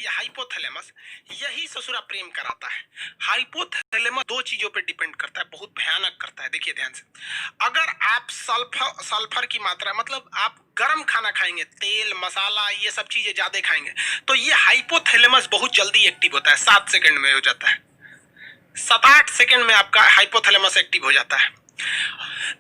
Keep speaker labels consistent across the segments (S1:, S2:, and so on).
S1: ये हाइपोथैलेमस, यही ससुरा प्रेम कराता है। हाइपोथैलेमस दो चीजों पे डिपेंड करता है, बहुत भयानक करता है। देखिए ध्यान से, अगर आप सल्फर सल्फर की मात्रा, मतलब आप गर्म खाना खाएंगे, तेल मसाला ये सब चीजें ज्यादा खाएंगे, तो ये हाइपोथैलेमस बहुत जल्दी एक्टिव होता है, 7 सेकंड में हो जाता है। 7-8 सेकंड में आपका हाइपोथैलेमस एक्टिव हो जाता है।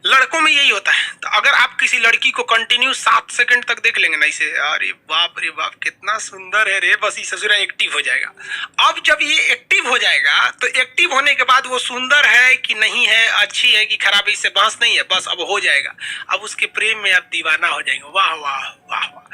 S1: लड़कों में यही होता है। तो अगर आप किसी लड़की को कंटिन्यू 7 सेकंड तक देख लेंगे ना, इसे अरे बाप रे बाप कितना सुंदर है रे, बस ये ससुरा एक्टिव हो जाएगा। अब जब ये एक्टिव हो जाएगा तो एक्टिव होने के बाद वो सुंदर है कि नहीं है, अच्छी है कि खराब है, इससे बहस नहीं है, बस अब हो जाएगा। अब उसके प्रेम में आप दीवाना हो जाएंगे। वाह वाह वाह वाह।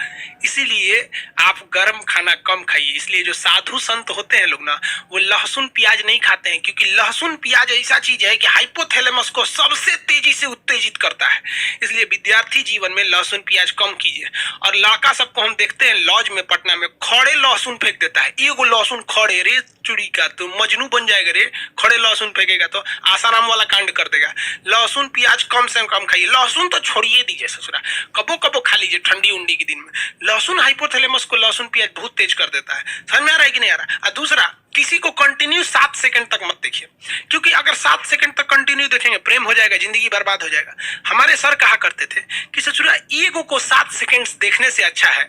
S1: इसीलिए आप गर्म खाना कम खाइए। इसलिए जो साधु संत होते हैं लोग ना, वो लहसुन प्याज नहीं खाते हैं, क्योंकि लहसुन प्याज ऐसा चीज है कि हाइपोथैलेमस को सबसे तेजी से उत्तेजित करता है। इसलिए विद्यार्थी जीवन में लहसुन प्याज कम कीजिए। और लड़का सबको हम देखते हैं लॉज में पटना में खड़े लहसुन फेंक देता है। एगो लहसुन खड़े रे चुड़ी का तो मजनू बन जाएगा रे, खड़े लहसुन फेंकेगा तो आसाराम वाला कांड कर देगा। लहसुन प्याज कम से कम खाइए। लहसुन तो छोड़िए दीजिए ससुरा, कबो कबो खा लीजिए ठंडी उंडी के दिन में। लहसुन हाइपोथैलेमस को लहसुन प्याज बहुत तेज कर देता है। समझ में आ रहा है कि नहीं आ रहा? और दूसरा, किसी को कंटिन्यू 7 सेकंड तक मत देखिए, क्योंकि अगर 7 सेकंड तक कंटिन्यू देखेंगे प्रेम हो जाएगा, जिंदगी बर्बाद हो जाएगा। हमारे सर कहा करते थे कि ससुरा ईगो को 7 सेकंड देखने से अच्छा है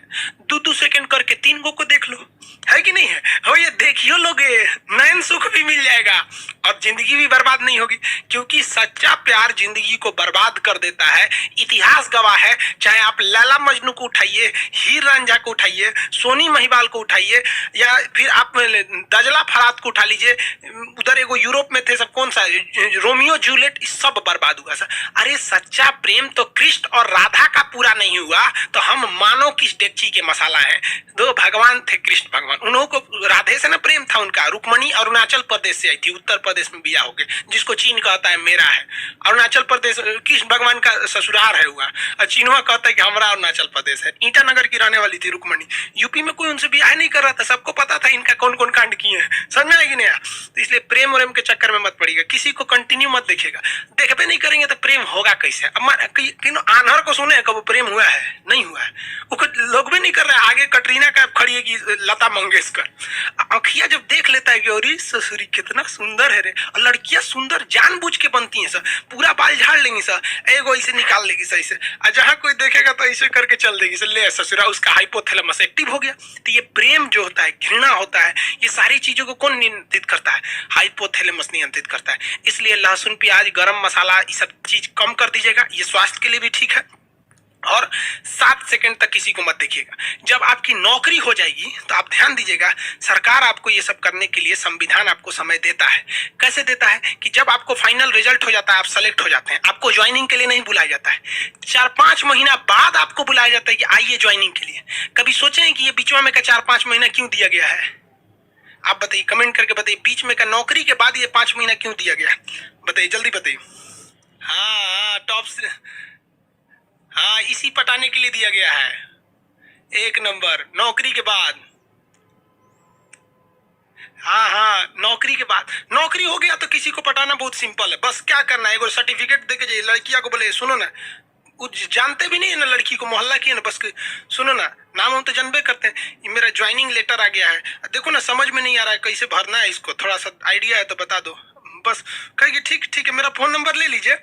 S1: 2-2 सेकंड करके 3 गो को देख लो, है कि नहीं है? हो ये देखियो लोगे, नयन सुख भी मिल जाएगा और जिंदगी भी बर्बाद नहीं होगी। क्योंकि सच्चा प्यार जिंदगी को बर्बाद कर देता है। इतिहास गवाह है। चाहे आप लैला मजनू को उठाइए, हीर रांझा को उठाइए, सोनी महिबाल को उठाइए, या फिर आप दजला फरात को उठा लीजिए। उधर एगो यूरोप में थे सब, कौन सा रोमियो जूलियट, सब बर्बाद हुआ सर। अरे सच्चा प्रेम तो कृष्ण और राधा का पूरा नहीं हुआ तो हम मानो किस डेगची के मसाला है। दो भगवान थे कृष्ण भगवान, उन्हों को राधे से ना प्रेम था उनका। रुक्मणी अरुणाचल प्रदेश से आई थी, उत्तर प्रदेश में बिया होके, जिसको चीन कहता है मेरा है। अरुणाचल प्रदेश कृष्ण भगवान का ससुराल है हुआ, और चीनवा कहता है कि हमारा अरुणाचल प्रदेश है। ईटानगर की रहने वाली थी रुक्मणी। यूपी में कोई उनसे बियाह नहीं कर रहा था, सबको पता था इनका कौन कौन कांड किए हैं। समझ में आएगी नहीं? तो इसलिए प्रेम और के चक्कर में मत पड़िएगा। किसी को कंटिन्यू मत देखिएगा, देखबे नहीं करेंगे तो प्रेम होगा कैसे? अब आन्हर को सुने कब प्रेम हुआ है? नहीं हुआ है। वो लोग भी नहीं कर रहे। आगे कटरीना कैफ खड़ी है कि लता मंगेशकर। आंखिया जब देख लेता है कि अरे ससुरी कितना सुंदर है रे, और लड़कियां सुंदर जानबूझ के बनती हैं सर, पूरा बाल झाड़ लेंगी सर, एगो ऐसे निकाल लेगी सर ऐसे, और जहां कोई देखेगा तो ऐसे करके चल देगी सर, ले ससुरा उसका हाइपोथैलेमस एक्टिव हो गया। तो ये प्रेम जो होता है, घृणा होता है, ये सारी चीजों को कौन नियंत्रित करता है? हाइपोथैलेमस नियंत्रित करता है। इसलिए लहसुन प्याज गरम मसाला ये सब चीज कम कर दीजिएगा, ये स्वास्थ्य के लिए भी ठीक है। और 7 सेकंड तक किसी को मत देखिएगा। जब आपकी नौकरी हो जाएगी तो आप ध्यान दीजिएगा, सरकार आपको ये सब करने के लिए संविधान आपको समय देता है। कैसे देता है? कि जब आपको फाइनल रिजल्ट हो जाता है, आप सेलेक्ट हो जाते हैं, आपको ज्वाइनिंग के लिए नहीं बुलाया जाता है, 4-5 महीना बाद आपको बुलाया जाता है कि आइए ज्वाइनिंग के लिए। कभी सोचे कि ये बीचवा में का 4-5 महीना क्यों दिया गया है? आप बताइए, कमेंट करके बताइए, बीच में का नौकरी के बाद ये 5 महीना क्यों दिया गया? बताइए, जल्दी बताइए। हाँ टॉप से, हाँ इसी पटाने के लिए दिया गया है। एक नंबर, नौकरी के बाद। हाँ हाँ, नौकरी के बाद। नौकरी हो गया तो किसी को पटाना बहुत सिंपल है। बस क्या करना है, एगो सर्टिफिकेट देके जाइए, लड़किया को बोले सुनो ना, कुछ जानते भी नहीं है ना लड़की को, मोहल्ला की है ना, बस सुनो ना, नाम हम तो जानबे करते हैं, ये मेरा ज्वाइनिंग लेटर आ गया है, देखो ना समझ में नहीं आ रहा है कैसे भरना है इसको, थोड़ा सा आइडिया है तो बता दो। बस कहेगी ठीक ठीक है, मेरा फोन नंबर ले लीजिए,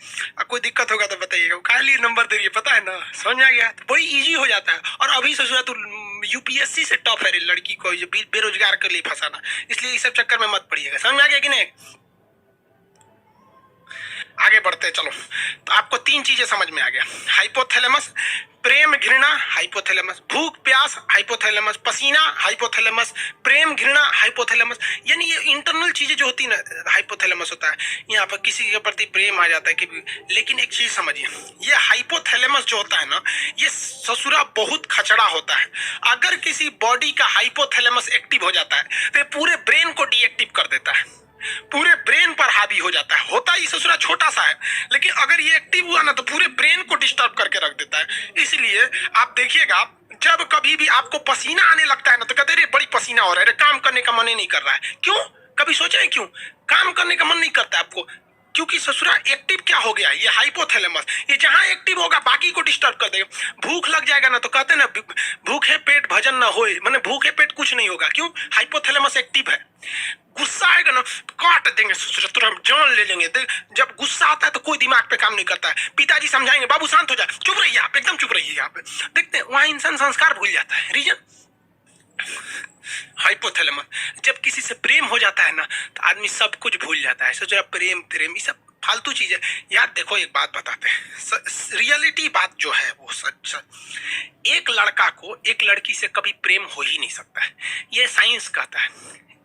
S1: कोई दिक्कत होगा तो बताइएगा। काहे लिए नंबर दे रही है पता है ना? समझ में आ गया? तो वही इजी हो जाता है। और अभी सोचा तो यूपीएससी से टॉप है लड़की को बेरोजगार के लिए फंसाना, इसलिए इस सब चक्कर में मत पड़िएगा। समझ में आ गया कि नहीं? आगे बढ़ते चलो। तो आपको 3 चीजें समझ में आ गया। हाइपोथैलेमस, प्रेम घृणा हाइपोथैलेमस, भूख प्यास हाइपोथैलेमस, पसीना हाइपोथैलेमस, प्रेम घृणा हाइपोथैलेमस। यानी ये इंटरनल चीजें जो होती है ना, हाइपोथैलेमस होता है। यहाँ पर किसी के प्रति प्रेम आ जाता है कि, लेकिन एक चीज समझिए, ये हाइपोथैलेमस जो होता है ना, ये ससुरा बहुत खचड़ा होता है। अगर किसी बॉडी का हाइपोथैलेमस एक्टिव हो जाता है तो पूरे ब्रेन को डीएक्टिव कर देता है, पूरे ब्रेन पर हावी हो जाता है। होता ही ससुरा छोटा सा है, लेकिन अगर ये एक्टिव हुआ ना तो पूरे ब्रेन को डिस्टर्ब करके रख देता है। इसलिए आप देखिएगा, जब कभी भी आपको पसीना आने लगता है ना तो कहते हैं बड़ी पसीना हो रहा है, काम करने का मन ही नहीं कर रहा है। क्यों? कभी सोचे क्यों काम करने का मन नहीं करता आपको? क्योंकि ससुरा एक्टिव क्या हो गया, ये हाइपोथैलेमस, ये जहां एक्टिव होगा बाकी को डिस्टर्ब कर देगा। भूख लग जाएगा ना तो कहते हैं ना भूखे पेट भजन ना होए, माने भूखे पेट कुछ नहीं होगा, क्यों, हाइपोथैलेमस एक्टिव है। गुस्सा आएगा ना काट देंगे ससुरा, तुरंत जान ले लेंगे। जब गुस्सा आता है तो कोई दिमाग पे काम नहीं करता है। पिताजी समझाएंगे बाबू शांत हो जा, चुप रहिए आप, एकदम चुप रहिए यहाँ पे। देखते हैं वहां इंसान संस्कार भूल जाता है। Reason hypothalamus. जब किसी से प्रेम हो जाता है ना तो आदमी सब कुछ भूल जाता है। सोचो प्रेम प्रेम ये सब फालतू चीज है यार। देखो एक बात बताते हैं, रियलिटी बात जो है वो सच। एक लड़का को एक लड़की से कभी प्रेम हो ही नहीं सकता है, ये साइंस कहता है।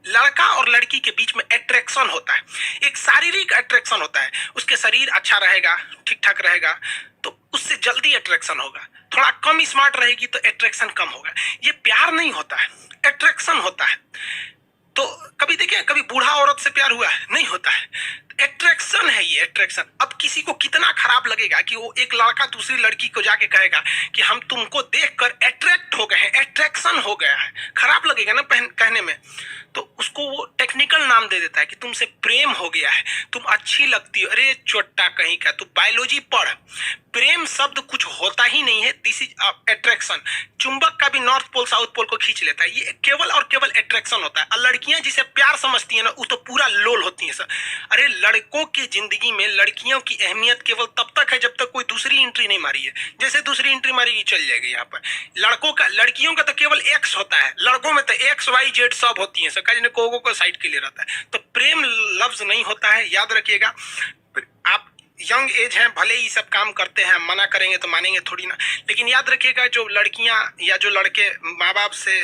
S1: लड़का और लड़की के बीच में अट्रैक्शन होता है, एक शारीरिक अट्रैक्शन होता है। उसके शरीर अच्छा रहेगा, ठीक ठाक रहेगा तो उससे जल्दी अट्रैक्शन होगा। थोड़ा कम स्मार्ट रहेगी तो अट्रैक्शन कम होगा। ये प्यार नहीं होता है, अट्रैक्शन होता है। तो कभी देखिए, कभी बूढ़ा औरत से प्यार हुआ है, नहीं होता है। अट्रैक्शन है ये, अट्रैक्शन। अब किसी को कितना खराब लगेगा कि वो एक लड़का दूसरी लड़की को जाके कहेगा कि हम तुमको देखकर अट्रैक्ट हो गए हैं, अट्रैक्शन हो गया है। खराब लगेगा ना कहने में, तो उसको वो टेक्निकल नाम दे देता है कि तुमसे प्रेम हो गया है, तुम अच्छी लगती हो। अरे चोट्टा कहीं का, तू बायोलॉजी पढ़। प्रेम शब्द कुछ होता ही नहीं है, दिस इज अट्रैक्शन। चुंबक का भी नॉर्थ पोल साउथ पोल को खींच लेता है, ये केवल और केवल अट्रैक्शन होता है। और लड़कियां जिसे प्यार समझती है ना वो तो पूरा लोल होती है सर। अरे लड़कों की जिंदगी में लड़कियों की अहमियत केवल तब तक है जब तक कोई दूसरी एंट्री नहीं मारी है। जैसे दूसरी एंट्री मारेगी चल जाएगी यहाँ पर। लड़कियों का तो केवल एक्स होता है, लड़कों में तो एक्स वाई जेड सब होती है। सरकार को साइड के लिए रहता है। तो प्रेम लफ्ज नहीं होता है, याद रखिएगा। आप यंग एज है, भले ही सब काम करते हैं, मना करेंगे तो मानेंगे थोड़ी ना, लेकिन याद रखिएगा जो लड़कियां या जो लड़के माँ बाप से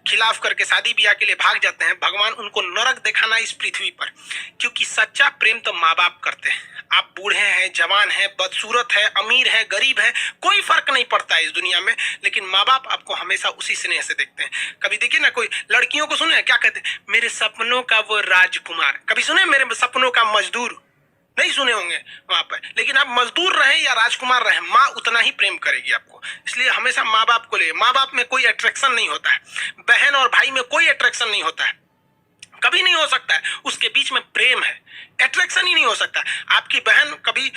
S1: खिलाफ करके शादी ब्याह के लिए भाग जाते हैं, भगवान उनको नरक दिखाना इस पृथ्वी पर। क्योंकि सच्चा प्रेम तो माँ बाप करते हैं। आप बूढ़े हैं, जवान हैं, बदसूरत है, अमीर है, गरीब है, कोई फर्क नहीं पड़ता है इस दुनिया में, लेकिन माँ बाप आपको हमेशा उसी स्नेह से देखते हैं। कभी देखिए ना, कोई लड़कियों को सुने क्या कहते हैं, मेरे सपनों का वो राजकुमार। कभी सुने मेरे सपनों का मजदूर? नहीं सुने होंगे वहां पर। लेकिन आप मजदूर रहे या राजकुमार रहे, माँ उतना ही प्रेम करेगी आपको। इसलिए हमेशा माँ बाप को ले। माँ बाप में कोई अट्रैक्शन नहीं होता है, बहन और भाई में कोई अट्रैक्शन नहीं होता है, कभी नहीं हो सकता है। उसके बीच में प्रेम है, अट्रैक्शन ही नहीं हो सकता। आपकी बहन कभी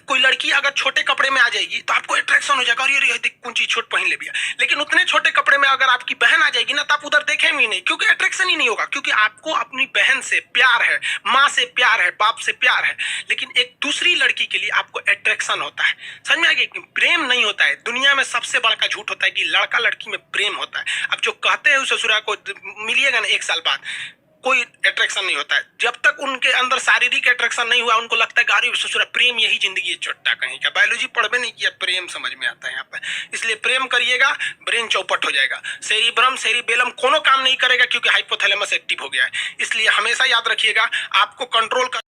S1: कोई लड़की अगर छोटे कपड़े में आ जाएगी तो आपको अट्रैक्शन हो जाएगा, अरे देख कौन चीज छोट पहन ले भैया। लेकिन उतने छोटे कपड़े में अगर आपकी बहन आ जाएगी ना तो आप उधर देखेंगे नहीं, क्योंकि अट्रैक्शन ही नहीं होगा। क्योंकि आपको अपनी बहन से प्यार है, माँ से प्यार है, बाप से प्यार है। लेकिन एक दूसरी लड़की के लिए आपको अट्रैक्शन होता है। समझ में आ गया? प्रेम नहीं होता है। दुनिया में सबसे बड़ा का झूठ होता है कि लड़का लड़की में प्रेम होता है। अब जो कहते हैं उस ससुरा को मिलिएगा ना 1 साल बाद, कोई अट्रैक्शन नहीं होता है। जब तक उनके अंदर शारीरिक अट्रैक्शन नहीं हुआ, उनको लगता है कि अरे ससुरा प्रेम यही जिंदगी है। चोट्टा कहीं का, बायोलॉजी पढ़वे नहीं किया, प्रेम समझ में आता है यहाँ पर। इसलिए प्रेम करिएगा, ब्रेन चौपट हो जाएगा। सेरिब्रम सेरिबेलम कोनो काम नहीं करेगा, क्योंकि हाइपोथैलेमस एक्टिव हो गया है। इसलिए हमेशा याद रखिएगा, आपको कंट्रोल कर